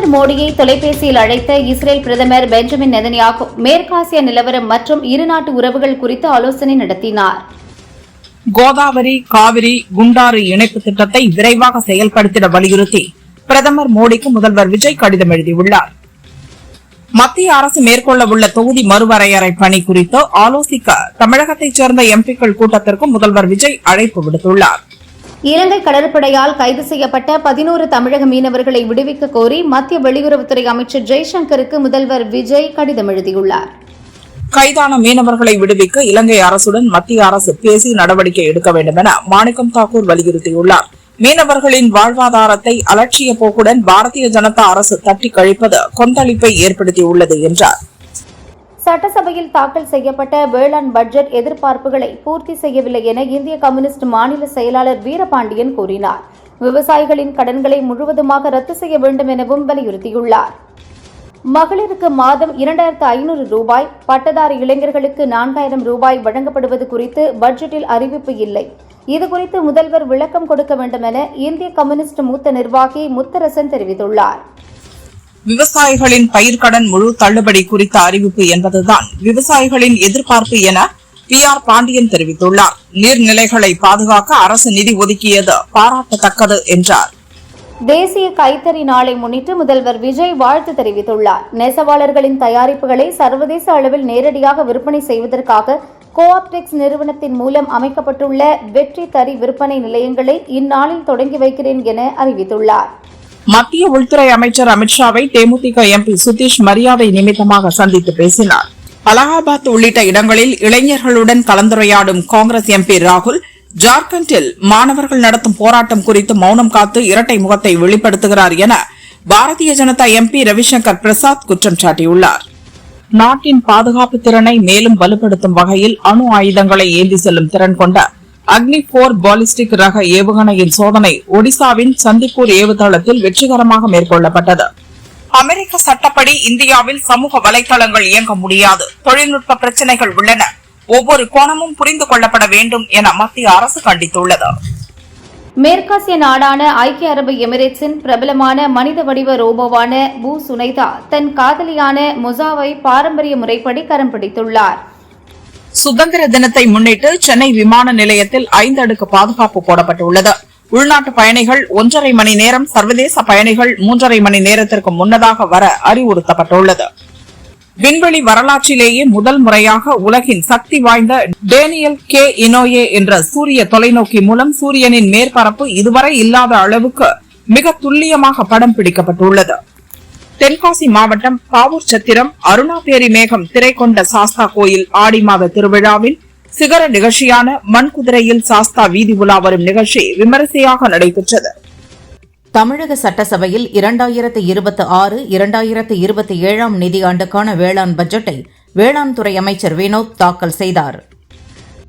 பிரதமர் மோடியை தொலைபேசியில் அழைத்த இஸ்ரேல் பிரதமர் பெஞ்சமின் நெதன்யாகு மேற்காசிய நிலவரம் மற்றும் இருநாட்டு உறவுகள் குறித்து ஆலோசனை நடத்தினார். கோதாவரி காவிரி குண்டாறு இணைப்பு திட்டத்தை விரைவாக செயல்படுத்திட வலியுறுத்தி பிரதமர் மோடிக்கு முதல்வர் விஜய் கடிதம் எழுதியுள்ளார். மத்திய அரசு மேற்கொள்ள உள்ள தொகுதி மறுவரையறை பணி குறித்து ஆலோசிக்க தமிழகத்தைச் சேர்ந்த எம்பிக்கள் கூட்டத்திற்கு முதல்வர் விஜய் அழைப்பு விடுத்துள்ளார். இலங்கை கடற்படையால் கைது செய்யப்பட்ட 11 தமிழக மீனவர்களை விடுவிக்க கோரி மத்திய வெளியுறவுத்துறை அமைச்சர் ஜெய்சங்கருக்கு முதல்வர் விஜய் கடிதம் எழுதியுள்ளார். கைதான மீனவர்களை விடுவிக்க இலங்கை அரசுடன் மத்திய அரசு பேசி நடவடிக்கை எடுக்க வேண்டும் என மாணிக்கம் தாக்கூர் வலியுறுத்தியுள்ளார். மீனவர்களின் வாழ்வாதாரத்தை அலட்சிய போக்குடன் பாரதிய ஜனதா அரசு தட்டி கழிப்பது கொந்தளிப்பை ஏற்படுத்தியுள்ளது என்றார். சட்டசபையில் தாக்கல் செய்யப்பட்ட வேளாண் பட்ஜெட் எதிர்பார்ப்புகளை பூர்த்தி செய்யவில்லை என இந்திய கம்யூனிஸ்ட் மாநில செயலாளர் வீரபாண்டியன் கூறினார். விவசாயிகளின் கடன்களை முழுவதுமாக ரத்து செய்ய வேண்டும் எனவும் வலியுறுத்தியுள்ளார். மகளிருக்கு மாதம் 2500 ரூபாய், பட்டதாரி இளைஞர்களுக்கு 4000 ரூபாய் வழங்கப்படுவது குறித்து பட்ஜெட்டில் அறிவிப்பு இல்லை. இதுகுறித்து முதல்வர் விளக்கம் கொடுக்க வேண்டும் என இந்திய கம்யூனிஸ்ட் மூத்த நிர்வாகி முத்தரசன் தெரிவித்துள்ளார். விவசாயிகளின் பயிர்க்கடன் முழு தள்ளுபடி குறித்த அறிவிப்பு என்பதுதான் விவசாயிகளின் எதிர்பார்ப்பு என PR பாண்டியன் தெரிவித்துள்ளார். நீர்நிலைகளை பாதுகாக்க அரசு நிதி ஒதுக்கியது பாராட்டத்தக்கது என்றார். தேசிய கைத்தறி நாளை முன்னிட்டு முதல்வர் விஜய் வாழ்த்து தெரிவித்துள்ளார். நெசவாளர்களின் தயாரிப்புகளை சர்வதேச அளவில் நேரடியாக விற்பனை செய்வதற்காக கோஆப்டெக்ஸ் நிறுவனத்தின் மூலம் அமைக்கப்பட்டுள்ள வெற்றி தறி விற்பனை நிலையங்களை இந்நாளில் தொடங்கி வைக்கிறேன் என அறிவித்துள்ளார். மத்திய உள்துறை அமைச்சர் அமித்ஷாவை தேமுதிக MP சுதீஷ் மரியாதை நிமித்தமாக சந்தித்து பேசினார். அலகாபாத் உள்ளிட்ட இடங்களில் இளைஞர்களுடன் கலந்துரையாடும் காங்கிரஸ் MP ராகுல் ஜார்க்கண்டில் மாணவர்கள் நடத்தும் போராட்டம் குறித்து மௌனம் காத்து இரட்டை முகத்தை வெளிப்படுத்துகிறார் என பாரதிய ஜனதா MP ரவிசங்கர் பிரசாத் குற்றம் சாட்டியுள்ளார். நாட்டின் பாதுகாப்பு திறனை மேலும் வலுப்படுத்தும் வகையில் அணு ஆயுதங்களை ஏந்தி செல்லும் திறன் கொண்ட அக்னி 4 பாலிஸ்டிக் ரக ஏவுகணையின் சோதனை ஒடிசாவின் சந்திப்பூர் ஏவுதளத்தில் வெற்றிகரமாக மேற்கொள்ளப்பட்டது. அமெரிக்க சட்டப்படி இந்தியாவில் சமூக வலைதளங்கள் இயங்க முடியாது. தொழில்நுட்ப பிரச்சினைகள் உள்ளன. ஒவ்வொரு கோணமும் புரிந்து கொள்ளப்பட வேண்டும் என மத்திய அரசு கண்டித்துள்ளது. மேற்காசிய நாடான ஐக்கிய அரபு எமிரேட்ஸின் பிரபலமான மனித வடிவ ரோபோவான பூ சுனைதா தன் காதலியான முசாவை பாரம்பரிய முறைப்படி கரம் பிடித்துள்ளார். சுதந்திர தினத்தை முன்னிட்டு சென்னை விமான நிலையத்தில் 5 அடுக்கு பாதுகாப்பு போடப்பட்டுள்ளது. உள்நாட்டு பயணிகள் 1.5 மணி நேரம், சர்வதேச பயணிகள் 3.5 மணி நேரத்திற்கு முன்னதாக வர அறிவுறுத்தப்பட்டுள்ளது. விண்வெளி வரலாற்றிலேயே முதல் முறையாக உலகின் சக்தி வாய்ந்த டேனியல் K இனோயே என்ற சூரிய தொலைநோக்கி மூலம் சூரியனின் மேற்பரப்பு இதுவரை இல்லாத அளவுக்கு மிக துல்லியமாக படம் பிடிக்கப்பட்டுள்ளது. தென்காசி மாவட்டம் பாவூர் சத்திரம் அருணாபேரி மேகம் திரை கொண்ட சாஸ்தா கோயில் ஆடி மாத திருவிழாவின் சிகர நிகழ்ச்சியான மண்குதிரையில் சாஸ்தா வீதி உலா வரும் நிகழ்ச்சி விமரிசையாக நடைபெற்றது. தமிழக சட்டசபையில் 2026-2027 நிதியாண்டுக்கான வேளாண் பட்ஜெட்டை வேளாண் துறை அமைச்சர் வினோத் தாக்கல் செய்தார்.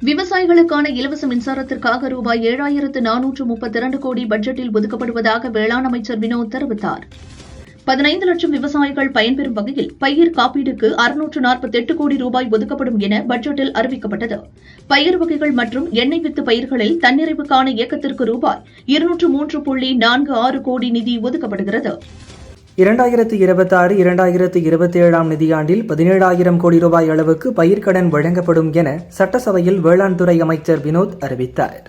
விவசாயிகளுக்கான இலவச மின்சாரத்திற்காக ரூபாய் 7432 கோடி பட்ஜெட்டில் ஒதுக்கப்படுவதாக வேளாண் அமைச்சர் வினோத் தெரிவித்தார். 15 லட்சம் விவசாயிகள் பயன்பெறும் வகையில் பயிர் காப்பீடுக்கு 648 கோடி ரூபாய் ஒதுக்கப்படும் என பட்ஜெட்டில் அறிவிக்கப்பட்டது. பயிர் வகைகள் மற்றும் எண்ணெய் வித்து பயிர்களில் தன்னிறைவுக்கான இயக்கத்திற்கு ரூபாய் 203.46 கோடி நிதி ஒதுக்கப்படுகிறது. 2026-2027 நிதியாண்டில் 17,000 கோடி ரூபாய் அளவுக்கு பயிர்க்கடன் வழங்கப்படும் என சட்டசபையில் வேளாண் துறை அமைச்சர் வினோத் அறிவித்தார்.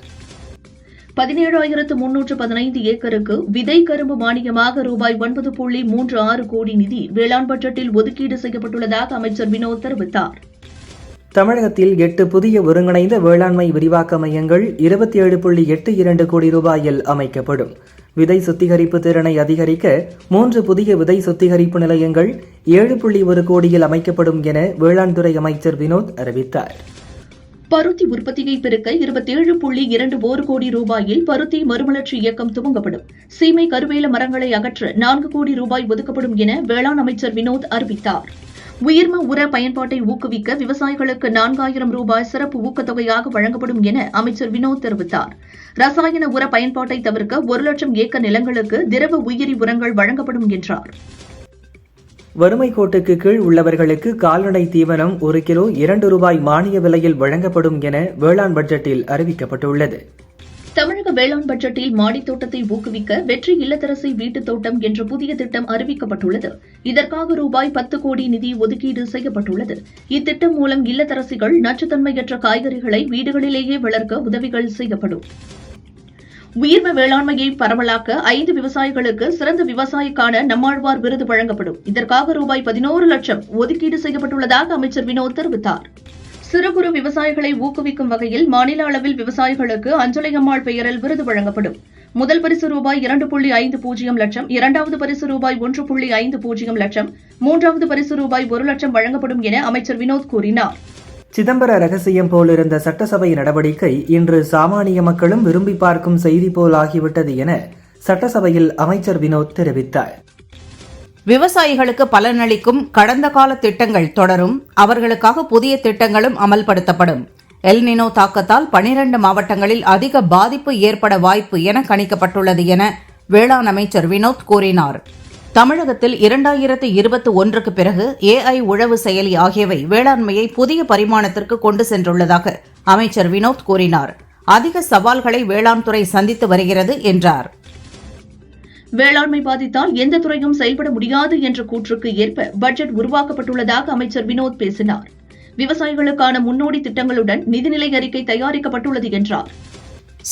17,315 ஏக்கருக்கு விதை கரும்பு மானியமாக ரூபாய் 9.36 கோடி நிதி வேளாண் பட்ஜெட்டில் ஒதுக்கீடு செய்யப்பட்டுள்ளதாக அமைச்சர் வினோத் தெரிவித்தார். தமிழகத்தில் 8 புதிய ஒருங்கிணைந்த வேளாண்மை விரிவாக்க மையங்கள் 27.82 கோடி ரூபாயில் அமைக்கப்படும். விதை சுத்திகரிப்பு திறனை அதிகரிக்க 3 புதிய விதை சுத்திகரிப்பு நிலையங்கள் 7.1 கோடியில் அமைக்கப்படும் என வேளாண் துறை அமைச்சர் வினோத் அறிவித்தார். பருத்தி உற்பத்தியை பெருக்க 27.21 கோடி ரூபாயில் பருத்தி மறுமலர்ச்சி இயக்கம் துவங்கப்படும். சீமை கருவேல மரங்களை அகற்ற 4 கோடி ரூபாய் ஒதுக்கப்படும் என வேளாண் அமைச்சர் வினோத் அறிவித்தார். உயிர்ம உர பயன்பாட்டை ஊக்குவிக்க விவசாயிகளுக்கு 4,000 ரூபாய் சிறப்பு ஊக்கத்தொகையாக வழங்கப்படும் என அமைச்சர் வினோத் தெரிவித்தார். ரசாயன உர பயன்பாட்டை தவிர்க்க 1 லட்சம் ஏக்கர் நிலங்களுக்கு திரவ உயிரி உரங்கள் வழங்கப்படும் என்றார். வறுமை கோட்டுக்கு கீழ் உள்ளவர்களுக்கு கால்நடை தீவனம் 1 கிலோ 2 ரூபாய் மானிய விலையில் வழங்கப்படும் என வேளாண் பட்ஜெட்டில் அறிவிக்கப்பட்டுள்ளது. தமிழக வேளாண் பட்ஜெட்டில் மாடித் தோட்டத்தை ஊக்குவிக்க வெற்றி இல்லத்தரசி வீட்டுத் தோட்டம் என்ற புதிய திட்டம் அறிவிக்கப்பட்டுள்ளது. இதற்காக ரூபாய் 10 கோடி நிதி ஒதுக்கீடு செய்யப்பட்டுள்ளது. இத்திட்டம் மூலம் இல்லத்தரசிகள் நச்சுத்தன்மையற்ற காய்கறிகளை வீடுகளிலேயே வளர்க்க உதவிகள் செய்யப்படும். உயிர்ம வேளாண்மையை பரவலாக்க 5 விவசாயிகளுக்கு சிறந்த விவசாயிக்கான நம்மாழ்வார் விருது வழங்கப்படும். இதற்காக ரூபாய் 11 லட்சம் ஒதுக்கீடு செய்யப்பட்டுள்ளதாக அமைச்சர் வினோத் தெரிவித்தார். சிறு குறு விவசாயிகளை ஊக்குவிக்கும் வகையில் மாநில அளவில் விவசாயிகளுக்கு அஞ்சலையம்மாள் பெயரில் விருது வழங்கப்படும். முதல் பரிசு ரூபாய் 2.50 லட்சம், இரண்டாவது பரிசு ரூபாய் 1.50 லட்சம், மூன்றாவது பரிசு ரூபாய் 1 லட்சம் வழங்கப்படும் என அமைச்சர் வினோத் கூறினார். சிதம்பர ரகசியம் போலிருந்த சட்டசபை நடவடிக்கை இன்று சாமானிய மக்களும் விரும்பி பார்க்கும் செய்தி போல் ஆகிவிட்டது என சட்டசபையில் அமைச்சர் வினோத் தெரிவித்தார். விவசாயிகளுக்கு பலனளிக்கும் கடந்த கால திட்டங்கள் தொடரும். அவர்களுக்காக புதிய திட்டங்களும் அமல்படுத்தப்படும். எல்னினோ தாக்கத்தால் 12 மாவட்டங்களில் அதிக பாதிப்பு ஏற்பட வாய்ப்பு என கணிக்கப்பட்டுள்ளது என வேளாண் அமைச்சர் வினோத் கூறினார். தமிழகத்தில் 2021க்கு பிறகு AI உழவு செயலி ஆகியவை வேளாண்மையை புதிய பரிமாணத்திற்கு கொண்டு சென்றுள்ளதாக அமைச்சர் வினோத் கூறினார். அதிக சவால்களை வேளாண் துறை சந்தித்து வருகிறது என்றார். வேளாண்மை பாதித்தால் எந்த துறையும் செயல்பட முடியாது என்ற கூற்றுக்கு ஏற்ப பட்ஜெட் உருவாக்கப்பட்டுள்ளதாக அமைச்சர் வினோத் பேசினார். விவசாயிகளுக்கான முன்னோடி திட்டங்களுடன் நிதிநிலை அறிக்கை தயாரிக்கப்பட்டுள்ளது என்றார்.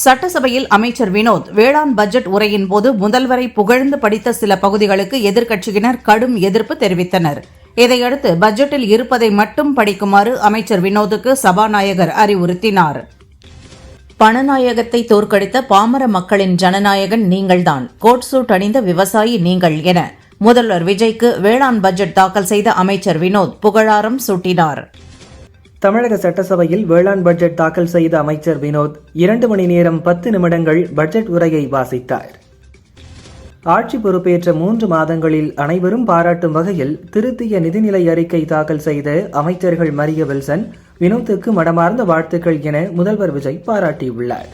சட்டசபையில் அமைச்சர் வினோத் வேளாண் பட்ஜெட் உரையின் போது முதல்வரை புகழ்ந்து படித்த சில பகுதிகளுக்கு எதிர்க்கட்சியினர் கடும் எதிர்ப்பு தெரிவித்தனர். இதையடுத்து பட்ஜெட்டில் இருப்பதை மட்டும் படிக்குமாறு அமைச்சர் வினோத்துக்கு சபாநாயகர் அறிவுறுத்தினார். பணநாயகத்தை தோற்கடித்த பாமர மக்களின் ஜனநாயகன் நீங்கள்தான், கோட் சூட் அணிந்த விவசாயி நீங்கள் என முதல்வர் விஜய்க்கு வேளாண் பட்ஜெட் தாக்கல் செய்த அமைச்சர் வினோத் புகழாரம் சூட்டினார். தமிழக சட்டசபையில் வேளாண் பட்ஜெட் தாக்கல் செய்த அமைச்சர் வினோத் 2 மணி நேரம் 10 நிமிடங்கள் பட்ஜெட் உரையை வாசித்தார். ஆட்சி பொறுப்பேற்ற 3 மாதங்களில் அனைவரும் பாராட்டும் வகையில் திருத்திய நிதிநிலை அறிக்கை தாக்கல் செய்த அமைச்சர்கள் மரிய வில்சன், வினோத்துக்கு மனமார்ந்த வாழ்த்துக்கள் என முதல்வர் விஜய் பாராட்டியுள்ளார்.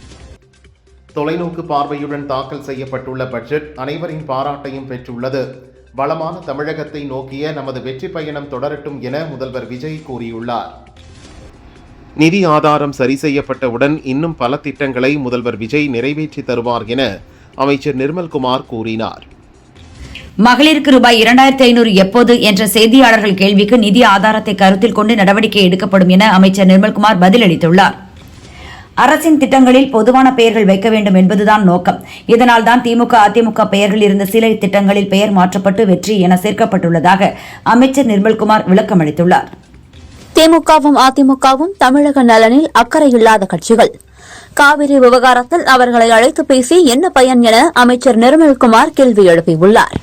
தொலைநோக்கு பார்வையுடன் தாக்கல் செய்யப்பட்டுள்ள பட்ஜெட் அனைவரின் பாராட்டையும் பெற்றுள்ளது. வளமான தமிழகத்தை நோக்கிய நமது வெற்றி பயணம் தொடரட்டும் என முதல்வர் விஜய் கூறியுள்ளார். நிதி ஆதாரம் சரி செய்யப்பட்டவுடன் இன்னும் பல திட்டங்களை முதல்வர் விஜய் நிறைவேற்றி தருவார் என அமைச்சர் நிர்மல்குமார் கூறினார். மகளிருக்கு ரூபாய் 2500 எப்போது என்ற செய்தியாளர்கள் கேள்விக்கு நிதி ஆதாரத்தை கருத்தில் கொண்டு நடவடிக்கை எடுக்கப்படும் என அமைச்சர் நிர்மல்குமார் பதிலளித்துள்ளார். அரசின் திட்டங்களில் பொதுவான பெயர்கள் வைக்க வேண்டும் என்பதுதான் நோக்கம். இதனால்தான் திமுக, அதிமுக பெயர்கள் இருந்த சில திட்டங்களில் பெயர் மாற்றப்பட்டு வெற்றி என சேர்க்கப்பட்டுள்ளதாக அமைச்சர் நிர்மல்குமார் விளக்கமளித்துள்ளார். திமுகவும் அதிமுகவும் தமிழக நலனில் அக்கறை இல்லாத கட்சிகள். காவிரி விவகாரத்தில் அவர்களை அழைத்து பேசி என்ன பயன் என அமைச்சர் நிர்மல்குமார் கேள்வி எழுப்பியுள்ளார்.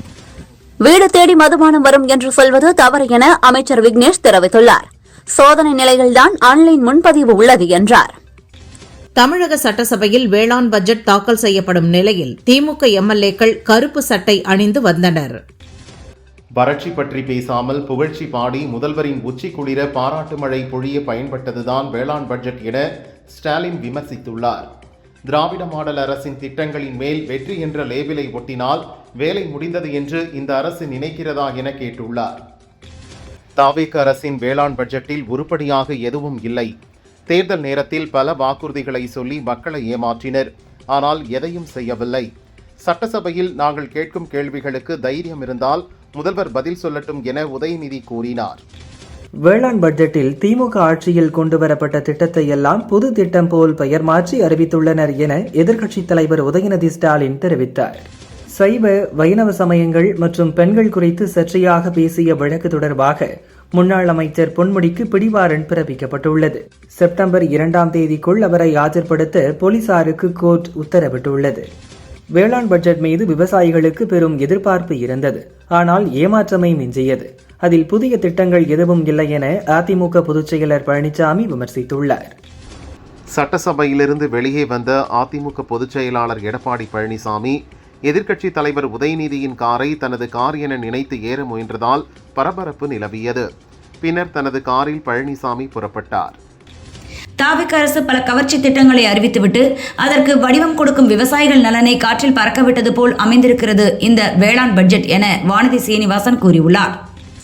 வீடு தேடி மதுபானம் வரும் என்று சொல்வது தவறு என அமைச்சர் விக்னேஷ் தெரிவித்துள்ளார். சோதனை நிலையில்தான் ஆன்லைன் முன்பதிவு உள்ளது என்றார். தமிழக சட்டசபையில் வேளாண் பட்ஜெட் தாக்கல் செய்யப்படும் நிலையில் திமுக எம்எல்ஏக்கள் கருப்பு சட்டை அணிந்து வந்தனர். வறட்சி பற்றி பேசாமல் புகழ்ச்சி பாடி முதல்வரின் உச்சி குளிர பாராட்டு மழை பொழிய பயன்பட்டதுதான் வேளாண் பட்ஜெட் என ஸ்டாலின் விமர்சித்துள்ளார். திராவிட மாடல் அரசின் திட்டங்களின் மேல் வெற்றி என்ற லேபிளை ஒட்டினால் வேலை முடிந்தது என்று இந்த அரசு நினைக்கிறதா என கேட்டுள்ளார். தாவேக அரசின் வேளாண் பட்ஜெட்டில் உருப்படியாக எதுவும் இல்லை. தேர்தல் நேரத்தில் பல வாக்குறுதிகளை சொல்லி மக்களை ஏமாற்றினர். ஆனால் எதையும் செய்யவில்லை. சட்டசபையில் நாங்கள் கேட்கும் கேள்விகளுக்கு தைரியம் இருந்தால் முதல்வர் பதில் சொல்லட்டும் என உதயநிதி கூறினார். வேளாண் பட்ஜெட்டில் திமுக ஆட்சியில் கொண்டுவரப்பட்ட திட்டத்தை எல்லாம் புது திட்டம் போல் பெயர் மாற்றி அறிவித்துள்ளனர் என எதிர்க்கட்சித் தலைவர் உதயநிதி ஸ்டாலின் தெரிவித்தார். சைவ, வைணவ சமயங்கள் மற்றும் பெண்கள் குறித்து சர்ச்சையாக பேசிய வழக்கு தொடர்பாக முன்னாள் அமைச்சர் பொன்முடிக்கு பிடிவாரண்ட் பிறப்பிக்கப்பட்டுள்ளது. செப்டம்பர் 2ஆம் தேதிக்குள் அவரை ஆஜர்படுத்த போலீசாருக்கு கோர்ட் உத்தரவிட்டுள்ளது. வேளாண் பட்ஜெட் மீது விவசாயிகளுக்கு பெரும் எதிர்பார்ப்பு இருந்தது. ஆனால் ஏமாற்றமே மிஞ்சியது. அதில் புதிய திட்டங்கள் எதுவும் இல்லை என அதிமுக பொதுச் செயலர் பழனிசாமி விமர்சித்துள்ளார். சட்டசபையிலிருந்து வெளியே வந்த அதிமுக பொதுச் செயலாளர் எடப்பாடி பழனிசாமி எதிர்க்கட்சித் தலைவர் உதயநிதியின் காரை தனது கார் என நினைத்து ஏற முயன்றதால் பரபரப்பு நிலவியது. பின்னர் தனது காரில் பழனிசாமி புறப்பட்டார். தாவேக அரசு பல கவர்ச்சி திட்டங்களை அறிவித்துவிட்டு அதற்கு வடிவம் கொடுக்கும் விவசாயிகள் நலனை காற்றில் பறக்கவிட்டது போல் அமைந்திருக்கிறது இந்த வேளாண் பட்ஜெட் என வானதி சீனிவாசன் கூறியுள்ளார்.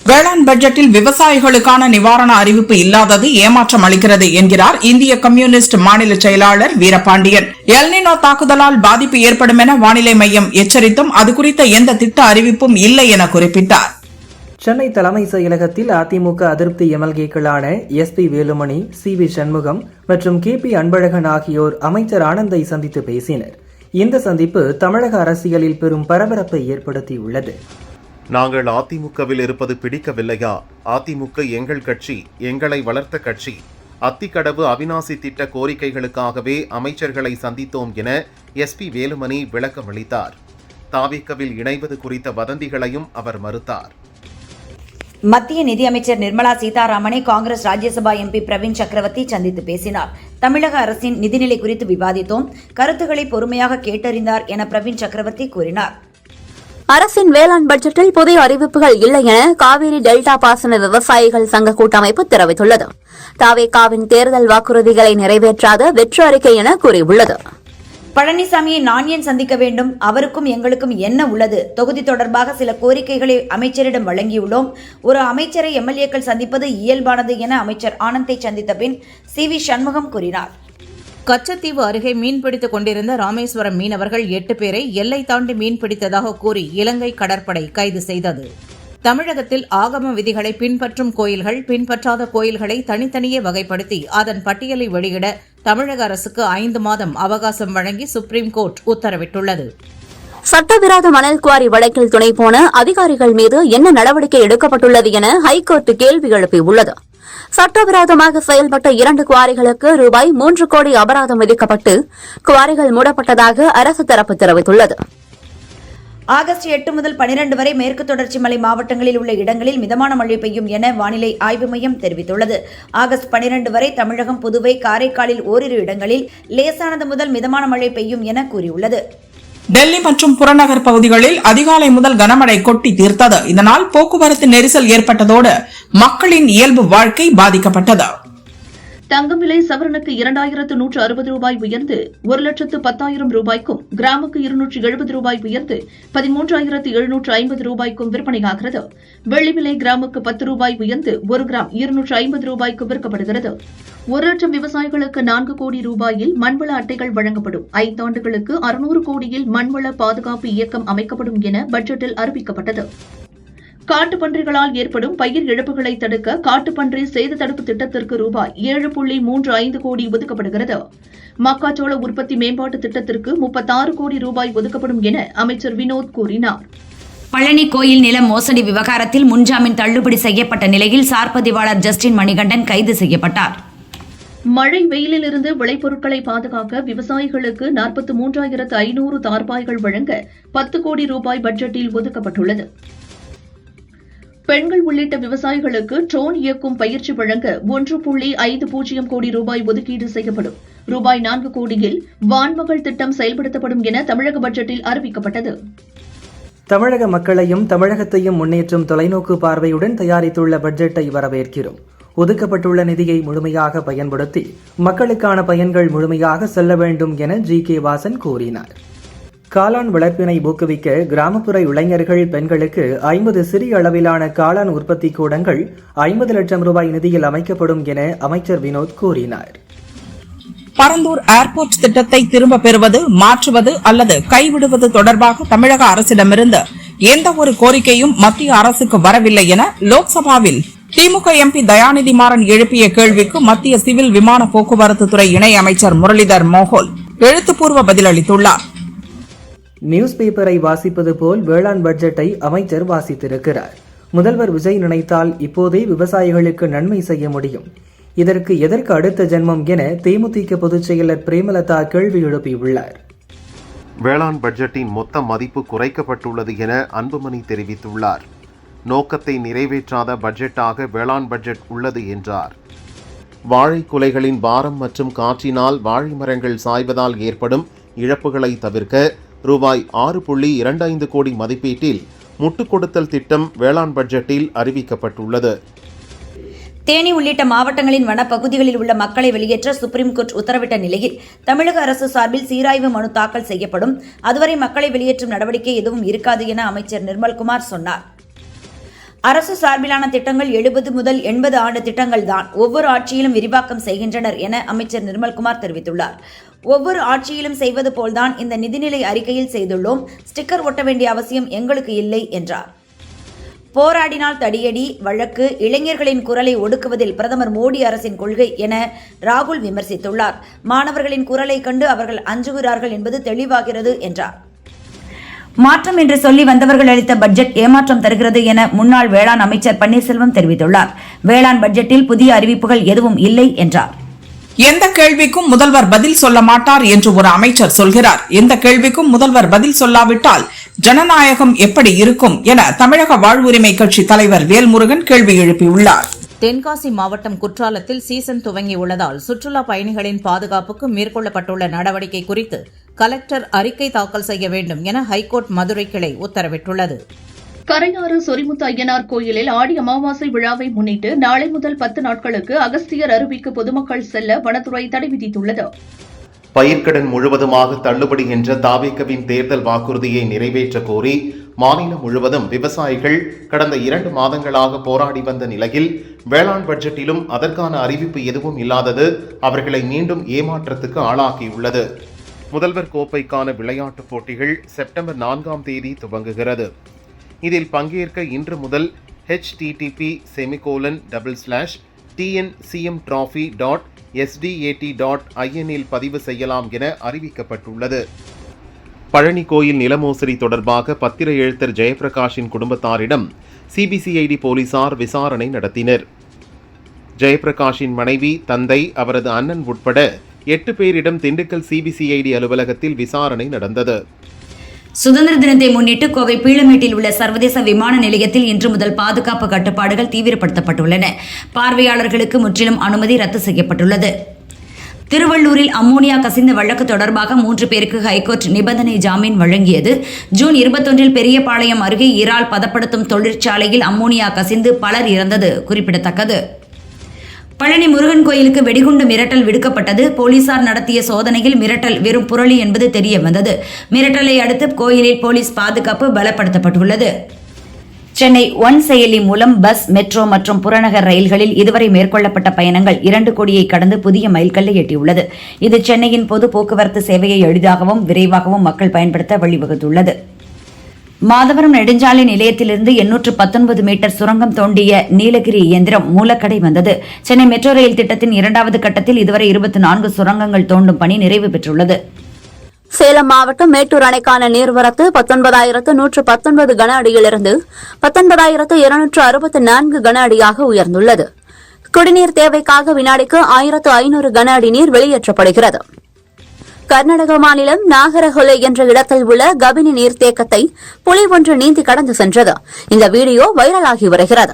வேளாண் பட்ஜெட்டில் விவசாயிகளுக்கான நிவாரண அறிவிப்பு இல்லாதது ஏமாற்றம் அளிக்கிறது என்கிறார் இந்திய கம்யூனிஸ்ட் மாநில செயலாளர் வீரபாண்டியன். எல்னினோ தாக்குதலால் பாதிப்பு ஏற்படும் என வானிலை மையம் எச்சரித்தும் அது குறித்த எந்த திட்ட அறிவிப்பும் இல்லை என குறிப்பிட்டார். சென்னை தலைமை செயலகத்தில் அதிமுக அதிருப்தி எம்எல்ஏக்களான எஸ்பி வேலுமணி, சி.வி. சண்முகம் மற்றும் கே.பி. அன்பழகன் ஆகியோர் அமைச்சர் ஆனந்தை சந்தித்து பேசினர். இந்த சந்திப்பு தமிழக அரசியலில் பெரும் பரபரப்பை ஏற்படுத்தியுள்ளது. நாங்கள் அதிமுகவில் இருப்பது பிடிக்கவில்லையா? அதிமுக எங்கள் கட்சி, எங்களை வளர்த்த கட்சி. அத்திக்கடவு அவிநாசி திட்ட கோரிக்கைகளுக்காகவே அமைச்சர்களை சந்தித்தோம் என எஸ்பி வேலுமணி விளக்கமளித்தார். தாவேக்கவில் இணைவது குறித்த வதந்திகளையும் அவர் மறுத்தார். மத்திய நிதியமைச்சர் நிர்மலா சீதாராமனை காங்கிரஸ் ராஜ்யசபா எம்பி பிரவீன் சக்கரவர்த்தி சந்தித்து பேசினார். தமிழக அரசின் நிதிநிலை குறித்து விவாதித்தோம், கருத்துக்களை பொறுமையாக கேட்டறிந்தார் என பிரவீன் சக்கரவர்த்தி கூறினார். அரசின் வேளாண் பட்ஜெட்டில் புதிய அறிவிப்புகள் இல்லை என காவிரி டெல்டா பாசன விவசாயிகள் சங்க கூட்டமைப்பு தெரிவித்துள்ளது. தாவேகாவின் தேர்தல் வாக்குறுதிகளை நிறைவேற்றாத வெற்று அறிக்கை என கூறியுள்ளது. பழனிசாமியை நான் ஏன் சந்திக்க வேண்டும்? அவருக்கும் எங்களுக்கும் என்ன உள்ளது? தொகுதி தொடர்பாக சில கோரிக்கைகளை அமைச்சரிடம் வழங்கியுள்ளோம். ஒரு அமைச்சரை எம்எல்ஏக்கள் சந்திப்பது இயல்பானது என அமைச்சர் ஆனந்தை சந்தித்த பின் சி.வி. சண்முகம் கூறினார். கச்சத்தீவு அருகே மீன்பிடித்துக் கொண்டிருந்த ராமேஸ்வரம் மீனவர்கள் 8 பேரை எல்லை தாண்டி மீன்பிடித்ததாக கூறி இலங்கை கடற்படை கைது செய்தது. தமிழகத்தில் ஆகம விதிகளை பின்பற்றும் கோயில்கள், பின்பற்றாத கோயில்களை தனித்தனியே வகைப்படுத்தி அதன் பட்டியலை வெளியிட தமிழக அரசுக்கு 5 மாதம் அவகாசம் வழங்கி சுப்ரீம் கோர்ட் உத்தரவிட்டுள்ளது. சட்டவிரோத மணல் குவாரி வழக்கில் துணை போன அதிகாரிகள் மீது என்ன நடவடிக்கை எடுக்கப்பட்டுள்ளது என ஹைகோர்ட் கேள்வி எழுப்பியுள்ளது. சட்டவிரோதமாக செயல்பட்ட 2 குவாரிகளுக்கு ரூபாய் 3 கோடி அபராதம் விதிக்கப்பட்டு குவாரிகள் மூடப்பட்டதாக அரசு தரப்பு தெரிவித்துள்ளது. ஆகஸ்ட் 8 முதல் 12 வரை மேற்கு தொடர்ச்சி மலை மாவட்டங்களில் உள்ள இடங்களில் மிதமான மழை பெய்யும் என வானிலை ஆய்வு மையம் தெரிவித்துள்ளது. ஆகஸ்ட் 12 வரை தமிழகம், புதுவை, காரைக்காலில் ஓரிரு இடங்களில் லேசானது முதல் மிதமான மழை பெய்யும் என கூறியுள்ளது. டெல்லி மற்றும் புறநகர் பகுதிகளில் அதிகாலை முதல் கனமழை கொட்டி தீர்த்தது. இதனால் போக்குவரத்து நெரிசல் ஏற்பட்டதோடு மக்களின் இயல்பு வாழ்க்கை பாதிக்கப்பட்டது. தங்கம் விலை சவரனுக்கு 2160 ரூபாய் உயர்ந்து 1,10,000 ரூபாய்க்கும், கிராமுக்கு 270 ரூபாய் உயர்ந்து 13,750 ரூபாய்க்கும் விற்பனையாகிறது. வெள்ளி விலை கிராமுக்கு 10 ரூபாய் உயர்ந்து 1 கிராம் 250 ரூபாய்க்கு விற்கப்படுகிறது. 1 லட்சம் விவசாயிகளுக்கு 4 கோடி ரூபாயில் மண்வள அட்டைகள் வழங்கப்படும். 5 ஆண்டுகளுக்கு 600 கோடியில் மண்வள பாதுகாப்பு இயக்கம் அமைக்கப்படும் என பட்ஜெட்டில் அறிவிக்கப்பட்டது. காட்டுப்பன்றிகளால் ஏற்படும் பயிர் இழப்புகளை தடுக்க காட்டுப்பன்றி சேத தடுப்பு திட்டத்திற்கு ரூபாய் 7.35 கோடி ஒதுக்கப்படுகிறது. மக்காச்சோள உற்பத்தி மேம்பாட்டு திட்டத்திற்கு 36 கோடி ரூபாய் ஒதுக்கப்படும் என அமைச்சர் வினோத் கூறினார். பழனி கோயில் நில மோசடி விவகாரத்தில் முன்ஜாமீன் தள்ளுபடி செய்யப்பட்ட நிலையில் சார்பதிவாளர் ஜஸ்டின் மணிகண்டன் கைது செய்யப்பட்டார். மழை வெயிலிலிருந்து விளைபொருட்களை பாதுகாக்க விவசாயிகளுக்கு 43,500 தார்பாய்கள் வழங்க 10 கோடி ரூபாய் பட்ஜெட்டில் ஒதுக்கப்பட்டுள்ளது. பெண்கள் உள்ளிட்ட விவசாயிகளுக்கு ட்ரோன் இயக்கும் பயிற்சி வழங்க 1.50 கோடி ரூபாய் ஒதுக்கீடு செய்யப்படும். ரூபாய் 4 கோடியில் வான்மகள் திட்டம் செயல்படுத்தப்படும் என தமிழக பட்ஜெட்டில் அறிவிக்கப்பட்டது. தமிழக மக்களையும் தமிழகத்தையும் முன்னேற்றும் தொலைநோக்கு பார்வையுடன் தயாரித்துள்ள பட்ஜெட்டை வரவேற்கிறோம். ஒதுக்கப்பட்டுள்ள நிதியை முழுமையாக பயன்படுத்தி மக்களுக்கான பயன்கள் முழுமையாக செல்ல வேண்டும் என ஜி.கே. வாசன் கூறினார். காளான் வளர்ப்பினை ஊக்குவிக்க கிராமப்புற இளைஞர்கள், பெண்களுக்கு 50 சிறிய அளவிலான காளான் உற்பத்தி கூடங்கள் 50 லட்சம் ரூபாய் நிதியில் அமைக்கப்படும் என அமைச்சர் வினோத் கூறினார். பரந்தூர் ஏர்போர்ட் திட்டத்தை திரும்ப பெறுவது, மாற்றுவது அல்லது கைவிடுவது தொடர்பாக தமிழக அரசிடமிருந்து எந்த ஒரு கோரிக்கையும் மத்திய அரசுக்கு வரவில்லை என லோக்சபாவில் திமுக எம்பி தயாநிதி மாறன் எழுப்பிய கேள்விக்கு மத்திய சிவில் விமான போக்குவரத்து துறை இணை அமைச்சர் முரளிதர் மோகோல் எழுத்துப்பூர்வ பதிலளித்துள்ளார். நியூஸ் பேப்பரை வாசிப்பது போல் வேளாண் பட்ஜெட்டை அமைச்சர் வாசித்திருக்கிறார். முதல்வர் விஜய் நினைத்தால் இப்போதே விவசாயிகளுக்கு நன்மை செய்ய முடியும். இதற்கு எதற்கு அடுத்த ஜென்மம் என தேமுதிக பொதுச் செயலர் பிரேமலதா கேள்வி எழுப்பியுள்ளார். வேளாண் பட்ஜெட்டின் மொத்த மதிப்பு குறைக்கப்பட்டுள்ளது என அன்புமணி தெரிவித்துள்ளார். நோக்கத்தை நிறைவேற்றாத பட்ஜெட்டாக வேளாண் பட்ஜெட் உள்ளது என்றார். வாழை குலைகளின் பாரம் மற்றும் காற்றினால் வாழை மரங்கள் சாய்வதால் ஏற்படும் இழப்புகளை தவிர்க்க ரூபாய் 6.25 கோடி மதிப்பீட்டில் முட்டுக் கொடுத்தல் திட்டம் வேளாண் பட்ஜெட்டில் அறிவிக்கப்பட்டுள்ளது. தேனி உள்ளிட்ட மாவட்டங்களின் வனப்பகுதிகளில் உள்ள மக்களை வெளியேற்ற சுப்ரீம் கோர்ட் உத்தரவிட்ட நிலையில் தமிழக அரசு சார்பில் சீராய்வு மனு தாக்கல் செய்யப்படும். அதுவரை மக்களை வெளியேற்றும் நடவடிக்கை எதுவும் இருக்காது என அமைச்சர் நிர்மல்குமார் சொன்னார். அரசு சார்பிலான திட்டங்கள் 70 முதல் 80 ஆண்டு திட்டங்கள் தான் ஒவ்வொரு ஆட்சியிலும் விரிவாக்கம் செய்கின்றனர் என அமைச்சர் நிர்மல்குமார் தெரிவித்துள்ளார். ஒவ்வொரு ஆட்சியிலும் செய்வது போல்தான் இந்த நிதிநிலை அறிக்கையில் செய்துள்ளோம். ஸ்டிக்கர் ஒட்ட வேண்டிய அவசியம் எங்களுக்கு இல்லை என்றார். போராடினால் தடியடி வழக்கு இளைஞர்களின் குரலை ஒடுக்குவதில் பிரதமர் மோடி அரசின் கொள்கை என ராகுல் விமர்சித்துள்ளார். மாணவர்களின் குரலை கண்டு அவர்கள் அஞ்சுகிறார்கள் என்பது தெளிவாகிறது என்றார். மாற்றம் என்று சொல்லி வந்தவர்கள் அளித்த பட்ஜெட் ஏமாற்றம் தருகிறது என முன்னாள் வேளாண் அமைச்சர் பன்னீர்செல்வம் தெரிவித்துள்ளார். வேளாண் பட்ஜெட்டில் புதிய அறிவிப்புகள் எதுவும் இல்லை என்றார். எந்த கேள்விக்கும் முதல்வர் பதில் சொல்ல மாட்டார் என்று ஒரு அமைச்சர் சொல்கிறார். எந்த கேள்விக்கும் முதல்வர் பதில் சொல்லாவிட்டால் ஜனநாயகம் எப்படி இருக்கும் என தமிழக வாழ்வுரிமை கட்சி தலைவர் வேல்முருகன் கேள்வி எழுப்பியுள்ளார். தென்காசி மாவட்டம் குற்றாலத்தில் சீசன் துவங்கியுள்ளதால் சுற்றுலா பயணிகளின் பாதுகாப்புக்கு மேற்கொள்ளப்பட்டுள்ள நடவடிக்கை குறித்து கலெக்டர் அறிக்கை தாக்கல் செய்ய வேண்டும் என ஹைகோர்ட் மதுரை கிளை உத்தரவிட்டுள்ளது. கரையாறு சொரிமுத்து ஐயனார் கோயிலில் ஆடி அமாவாசை விழாவை முன்னிட்டு நாளை முதல் 10 நாட்களுக்கு அகஸ்தியர் அருவிக்கு பொதுமக்கள் செல்ல வனத்துறை தடை விதித்துள்ளது. பயிர்க்கடன் முழுவதுமாக தள்ளுபடி என்ற தாவேகவின் தேர்தல் வாக்குறுதியை நிறைவேற்ற கோரி மாநிலம் முழுவதும் விவசாயிகள் கடந்த 2 மாதங்களாக போராடி வந்த நிலையில் வேளாண் பட்ஜெட்டிலும் அதற்கான அறிவிப்பு எதுவும் இல்லாதது அவர்களை மீண்டும் ஏமாற்றத்துக்கு ஆளாக்கியுள்ளது. முதல்வர் கோப்பைக்கான விளையாட்டுப் போட்டிகள் செப்டம்பர் 4ஆம் தேதி துவங்குகிறது. இதில் பங்கேற்க இன்று முதல் http://tncmtrophy.sdat.in இல் பதிவு செய்யலாம் என அறிவிக்கப்பட்டுள்ளது. பழனி கோயில் நிலமோசடி தொடர்பாக பத்திர எழுத்தர் ஜெயபிரகாஷின் குடும்பத்தாரிடம் சிபிசிஐடி போலீசார் விசாரணை நடத்தினர். ஜெயபிரகாஷின் மனைவி, தந்தை, அவரது அண்ணன் உட்பட 8 பேரிடம் திண்டுக்கல் சிபிசிஐடி அலுவலகத்தில் விசாரணை நடந்தது. சுதந்திர தினத்தை முன்னிட்டு கோவை பீளமேட்டில் உள்ள சர்வதேச விமான நிலையத்தில் இன்று முதல் பாதுகாப்பு கட்டுப்பாடுகள் தீவிரப்படுத்தப்பட்டுள்ளன. பார்வையாளர்களுக்கு முற்றிலும் அனுமதி ரத்து செய்யப்பட்டுள்ளது. திருவள்ளூரில் அம்மோனியா கசிந்த வழக்கு தொடர்பாக 3 பேருக்கு ஹைகோர்ட் நிபந்தனை ஜாமீன் வழங்கியது. ஜூன் 21 பெரியபாளையம் அருகே இறால் பதப்படுத்தும் தொழிற்சாலையில் அம்மோனியா கசிந்து பலர் இறந்தது குறிப்பிடத்தக்கது. பழனி முருகன் கோயிலுக்கு வெடிகுண்டு மிரட்டல் விடுக்கப்பட்டது. போலீசார் நடத்திய சோதனையில் மிரட்டல் வெறும் புரளி என்பது தெரிய வந்தது. மிரட்டலை அடுத்து கோயிலில் போலீஸ் பாதுகாப்பு பலப்படுத்தப்பட்டுள்ளது. சென்னை ஒன் செயலி மூலம் பஸ், மெட்ரோ மற்றும் புறநகர் ரயில்களில் இதுவரை மேற்கொள்ளப்பட்ட பயணங்கள் 2 கோடியை கடந்து புதிய மைல்கல்லை எட்டியுள்ளது. இது சென்னையின் பொது போக்குவரத்து சேவையை எளிதாகவும் விரைவாகவும் மக்கள் பயன்படுத்த வழிவகுத்துள்ளது. மாதவரம் நெடுஞ்சாலை நிலையத்திலிருந்து 819 மீட்டர் சுரங்கம் தோண்டிய நீலகிரி இயந்திரம் மூலக்கடை வந்தது. சென்னை மெட்ரோ ரயில் திட்டத்தின் 2வது கட்டத்தில் இதுவரை 24 சுரங்கங்கள் தோண்டும் பணி நிறைவு பெற்றுள்ளது. சேலம் மாவட்டம் மேட்டூர் அணைக்கான நீர்வரத்து 19,119 கன அடியிலிருந்து 19,264 கன அடியாக உயர்ந்துள்ளது. குடிநீர் தேவைக்காக வினாடிக்கு 1,500 கன அடி நீர் வெளியேற்றப்படுகிறது. கர்நாடக மாநிலம் நாகரஹொலை என்ற இடத்தில் உள்ள கபினி நீர்த்தேக்கத்தை புலி ஒன்று நீந்தி கடந்து சென்றது. இந்த வீடியோ வைரலாகி வருகிறது.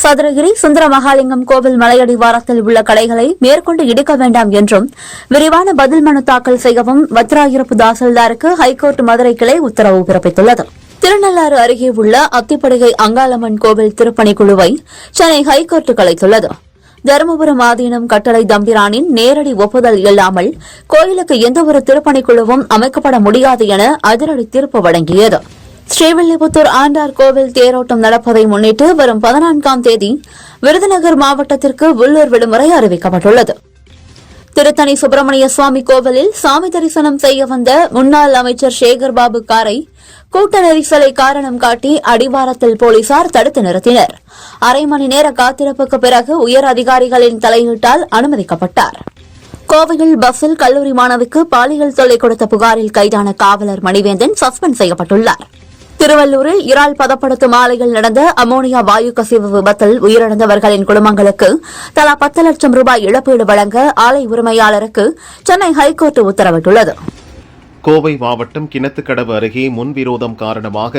சதுரகிரி சுந்தர மகாலிங்கம் கோவில் மலையடிவாரத்தில் உள்ள கடைகளை மேற்கொண்டு இடிக்க வேண்டாம் என்றும் விரிவான பதில் மனு தாக்கல் செய்யவும் வத்ராயிருப்பு தாசில்தாருக்கு ஹைகோர்ட் மதுரை கிளை உத்தரவு பிறப்பித்துள்ளது. திருநள்ளாறு அருகே உள்ள அத்திப்படிகை அங்காளம்மன் கோவில் திருப்பணிக்குழுவை சென்னை ஹைகோர்ட் கலைத்துள்ளது. தருமபுரம் ஆதீனம் கட்டளை தம்பிரானின் நேரடி ஒப்புதல் இல்லாமல் கோயிலுக்கு எந்தவொரு திருப்பணிக்குழுவும் அமைக்கப்பட முடியாது என அதிரடி தீர்ப்பு வழங்கியது. ஸ்ரீவில்லிபுத்தூர் ஆண்டார் கோவில் தேரோட்டம் நடப்பதை முன்னிட்டு வரும் 14ஆம் தேதி விருதுநகர் மாவட்டத்திற்கு உள்ளூர் விடுமுறை அறிவிக்கப்பட்டுள்ளது. திருத்தணி சுப்பிரமணிய சுவாமி கோவிலில் சாமி தரிசனம் செய்ய வந்த முன்னாள் அமைச்சர் சேகர் பாபு காரை கூட்ட நெரிசலை காரணம் காட்டி அடிவாரத்தில் போலீசார் தடுத்து நிறுத்தினர். அரை மணி நேர காத்திருப்புக்கு பிறகு உயர் அதிகாரிகளின் தலையீட்டால் அனுமதிக்கப்பட்டார். கோவையில் பஸ்ஸில் கல்லூரி மாணவிக்கு பாலியல் தொல்லை கொடுத்த புகாரில் கைதான காவலர் மணிவேந்தன் சஸ்பெண்ட் செய்யப்பட்டுள்ளார். திருவள்ளூரில் இறால் பதப்படுத்தும் ஆலையில் நடந்த அமோனியா வாயு கசிவு விபத்தில் உயிரிழந்தவர்களின் குடும்பங்களுக்கு தலா 10 லட்சம் ரூபாய் இழப்பீடு வழங்க ஆலை உரிமையாளருக்கு சென்னை ஹைகோர்ட் உத்தரவிட்டுள்ளது. கோவை மாவட்டம் கிணத்துக்கடவு அருகே முன்விரோதம் காரணமாக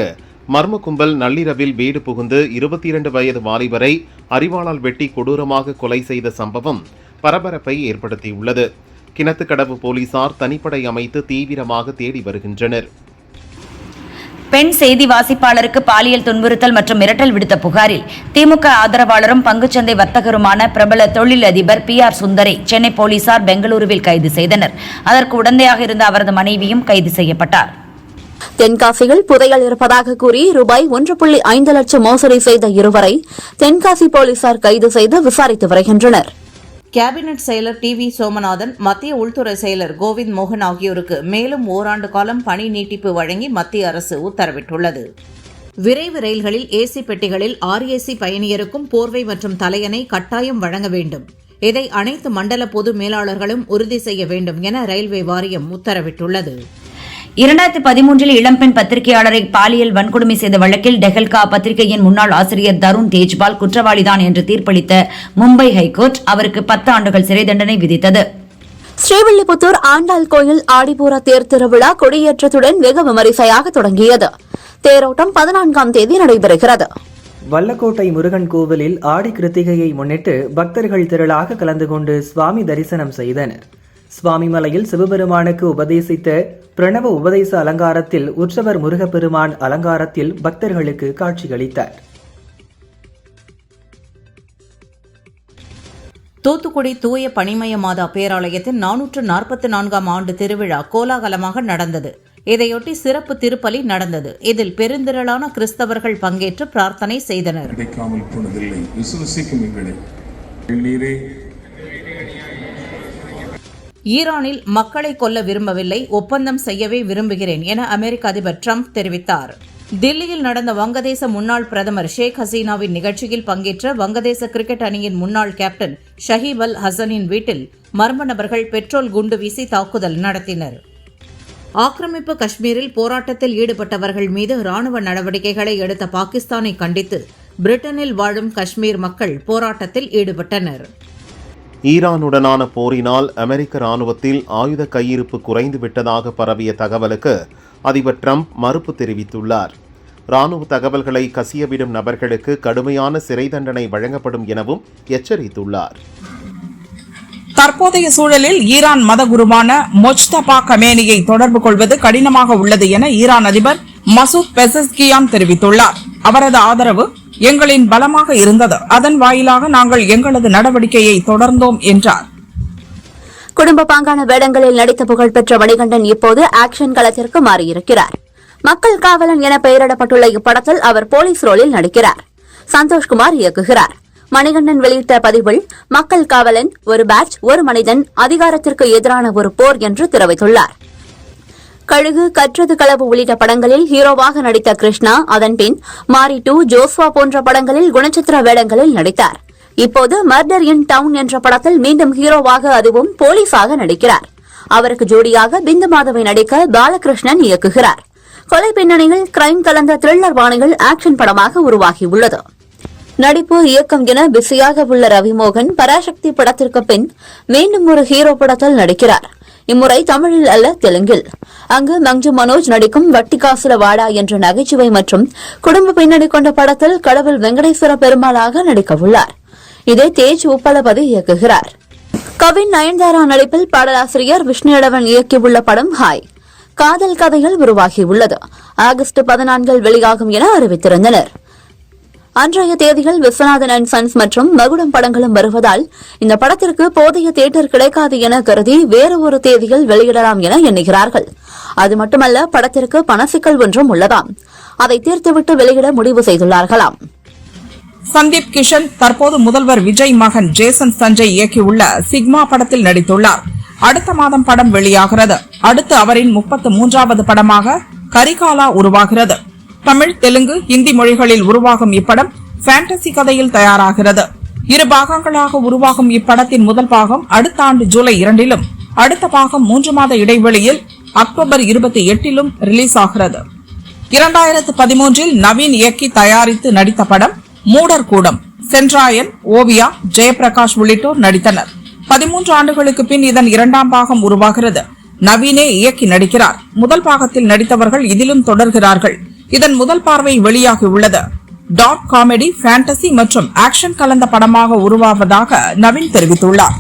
மர்ம கும்பல் நள்ளிரவில் வீடு புகுந்து 22 வயது வாலிபரை அரிவாளால் வெட்டி கொடூரமாக கொலை செய்த சம்பவம் பரபரப்பை ஏற்படுத்தியுள்ளது. கிணத்துக்கடவு போலீசார் தனிப்படை அமைத்து தீவிரமாக தேடி வருகின்றனர். பெண் செய்தி வாசிப்பாளருக்கு பாலியல் துன்புறுத்தல் மற்றும் மிரட்டல் விடுத்த புகாரில் திமுக ஆதரவாளரும் பங்குச்சந்தை வர்த்தகருமான பிரபல தொழிலதிபர் PR சுந்தரை சென்னை போலீசார் பெங்களூருவில் கைது செய்தனர். அதற்கு உடந்தையாக இருந்த அவரது மனைவியும் கைது செய்யப்பட்டார். தென்காசியில் புதையல் இருப்பதாக கூறி ரூபாய் 1.5 லட்சம் மோசடி செய்த இருவரை தென்காசி போலீசார் கைது செய்து விசாரித்து வருகின்றனர். கேபினெட் செயலர் டி.வி. சோமநாதன், மத்திய உள்துறை செயலர் கோவிந்த் மோகன் ஆகியோருக்கு மேலும் ஓராண்டு காலம் பணி நீட்டிப்பு வழங்கி மத்திய அரசு உத்தரவிட்டுள்ளது. விரைவு ரயில்களில் ஏசி பெட்டிகளில் RAC பயணியருக்கும் போர்வை மற்றும் தலையணை கட்டாயம் வழங்க வேண்டும். இதை அனைத்து மண்டல பொது மேலாளர்களும் உறுதி செய்ய வேண்டும் என ரயில்வே வாரியம் உத்தரவிட்டுள்ளது. 2013 இளம்பெண் பத்திரிகையாளரை பாலியல் வன்கொடுமை செய்த வழக்கில் டெஹல்கா பத்திரிகையின் முன்னாள் ஆசிரியர் தருண் தேஜ்பால் குற்றவாளிதான் என்று தீர்ப்பளித்த மும்பை ஹைகோர்ட் அவருக்கு 10 ஆண்டுகள் சிறை தண்டனை விதித்தது. ஸ்ரீவில்லிபுத்தூர் ஆண்டாள் கோயில் ஆடிப்பூர தேர் திருவிழா கொடியேற்றத்துடன் வெகு விமரிசையாக தொடங்கியது. தேரோட்டம் 14ஆம் தேதி நடைபெறுகிறது. வல்லக்கோட்டை முருகன் கோவிலில் ஆடி கிருத்திகையை முன்னிட்டு பக்தர்கள் திரளாக கலந்து கொண்டு சுவாமி தரிசனம் செய்தனர். சுவாமிமலையில் சிவபெருமானுக்கு உபதேசித்த பிரணவ உபதேச அலங்காரத்தில் உற்சவர் முருகப்பெருமான் அலங்காரத்தில் பக்தர்களுக்கு காட்சியளித்தார். தூத்துக்குடி தூய பனிமய மாதா பேராலயத்தின் 444ஆம் ஆண்டு திருவிழா கோலாகலமாக நடந்தது. இதையொட்டி சிறப்பு திருப்பலி நடந்தது. இதில் பெருந்திரளான கிறிஸ்தவர்கள் பங்கேற்று பிரார்த்தனை செய்தனர். ஈரானில் மக்களை கொல்ல விரும்பவில்லை, ஒப்பந்தம் செய்யவே விரும்புகிறேன் என அமெரிக்க அதிபர் டிரம்ப் தெரிவித்தார். தில்லியில் நடந்த வங்கதேச முன்னாள் பிரதமர் ஷேக் ஹசீனாவின் நிகழ்ச்சியில் பங்கேற்ற வங்கதேச கிரிக்கெட் அணியின் முன்னாள் கேப்டன் ஷஹீப் அல் ஹசனின் வீட்டில் மர்ம நபர்கள் பெட்ரோல் குண்டு வீசி தாக்குதல் நடத்தினர். ஆக்கிரமிப்பு காஷ்மீரில் போராட்டத்தில் ஈடுபட்டவர்கள் மீது ராணுவ நடவடிக்கைகளை எடுத்த பாகிஸ்தானை கண்டித்து பிரிட்டனில் வாழும் காஷ்மீர் மக்கள் போராட்டத்தில் ஈடுபட்டனர். ஈரானுடனான போரினால் அமெரிக்க ராணுவத்தில் ஆயுத கையிருப்பு குறைந்து விட்டதாக பரவிய தகவலுக்கு அதிபர் டிரம்ப் மறுப்பு தெரிவித்துள்ளார். ராணுவ தகவல்களை கசியவிடும் நபர்களுக்கு கடுமையான சிறை தண்டனை வழங்கப்படும் எனவும் எச்சரித்துள்ளார். தற்போதைய சூழலில் ஈரான் மதகுருவான மொஜ்தபா கமேனியை தொடர்பு கொள்வது கடினமாக உள்ளது என ஈரான் அதிபர் மசூத் பெசஸ்கியான் தெரிவித்துள்ளார். அவரது ஆதரவு எங்களின் பலமாக இருந்தது. அதன் வாயிலாக நாங்கள் எங்களது நடவடிக்கையை தொடர்ந்தோம் என்றார். குடும்ப பாங்கான வேடங்களில் நடித்த புகழ்பெற்ற மணிகண்டன் இப்போது ஆக்ஷன் களத்திற்கு மாறியிருக்கிறார். மக்கள் காவலன் என பெயரிடப்பட்டுள்ள இப்படத்தில் அவர் போலீஸ் ரோலில் நடிக்கிறார். சந்தோஷ்குமார் இயக்குகிறார். மணிகண்டன் வெளியிட்ட பதிவில் மக்கள் காவலன், ஒரு பேட்ச், ஒரு மனிதன், அதிகாரத்திற்கு எதிரான ஒரு போர் என்று தெரிவித்துள்ளார். கழுகு, கற்றது களவு உள்ளிட்ட படங்களில் ஹீரோவாக நடித்த கிருஷ்ணா அதன்பின் மாரி 2, ஜோஸ்வா போன்ற படங்களில் குணச்சித்திர வேடங்களில் நடித்தார். இப்போது மர்டர் இன் டவுன் என்ற படத்தில் மீண்டும் ஹீரோவாக, அதுவும் போலீஸாக நடிக்கிறார். அவருக்கு ஜோடியாக பிந்து மாதவை நடிக்க பாலகிருஷ்ணன் இயக்குகிறார். கொலை பின்னணியில் கிரைம் கலந்த த்ரில்லர் பாணிகள் ஆக்ஷன் படமாக உருவாகியுள்ளது. நடிப்பு, இயக்கம் என பிஸியாக உள்ள ரவிமோகன் பராசக்தி படத்திற்கு பின் மீண்டும் ஒரு ஹீரோ படத்தில் நடிக்கிறார். இம்முறை தமிழில் அல்ல, தெலுங்கில். அங்கு மஞ்சு மனோஜ் நடிக்கும் வட்டி காசுல வாடா என்ற நகைச்சுவை மற்றும் குடும்ப பின்னணி கொண்ட படத்தில் கடவுள் வெங்கடேஸ்வர பெருமாளாக நடிக்கவுள்ளார். இதை தேஜ் உப்பலபதி இயக்குகிறார். கவின் நயன்தாரா நடிப்பில் பாடலாசிரியர் விஷ்ணு இடவன் இயக்கியுள்ள படம் ஹாய். காதல் கதைகள் உருவாகியுள்ளது. ஆகஸ்ட் 14 வெளியாகும் என அறிவித்திருந்தனர். அன்றைய தேதிகள் விஸ்வநாதன் அண்ட் சன்ஸ் மற்றும் மகுடம் படங்களும் வருவதால் இந்த படத்திற்கு போதிய தியேட்டர் கிடைக்காது என கருதி வேறு ஒரு தேதியில் வெளியிடலாம் என எண்ணுகிறார்கள். அது மட்டுமல்ல, படத்திற்கு பணசிக்கல் ஒன்றும் உள்ளதாம். அதை தீர்த்துவிட்டு வெளியிட முடிவு செய்துள்ளார்களாம். சந்தீப் கிஷன் தற்போது முதல்வர் விஜய் மகன் ஜேசன் சஞ்சய் இயக்கியுள்ள சிக்மா படத்தில் நடித்துள்ளார். அடுத்த மாதம் படம் வெளியாகிறது. அடுத்து அவரின் 33வது படமாக கரிகாலா உருவாகிறது. தமிழ், தெலுங்கு, ஹிந்தி மொழிகளில் உருவாகும் இப்படம் ஃபேண்டசி கதையில் தயாராகிறது. 2 பாகங்களாக உருவாகும் இப்படத்தின் முதல் பாகம் அடுத்த ஆண்டு ஜூலை 2லும், அடுத்த பாகம் 3 மாத இடைவெளியில் அக்டோபர் 28லும் ரிலீஸ் ஆகிறது. 2013 நவீன் இயக்கி தயாரித்து நடித்த படம் மூடர் கூடம். சென்றாயன், ஓவியா, ஜெயபிரகாஷ் உள்ளிட்டோர் நடித்தனர். 13 ஆண்டுகளுக்கு பின் இதன் 2ஆம் பாகம் உருவாகிறது. நவீனே இயக்கி நடிக்கிறார். முதல் பாகத்தில் நடித்தவர்கள் இதிலும் தொடர்கிறார்கள். இதன் முதல் பார்வை வெளியாகியுள்ளது. டார்க் காமெடி, ஃபேண்டசி மற்றும் ஆக்ஷன் கலந்த படமாக உருவாவதாக நவீன் தெரிவித்துள்ளார்.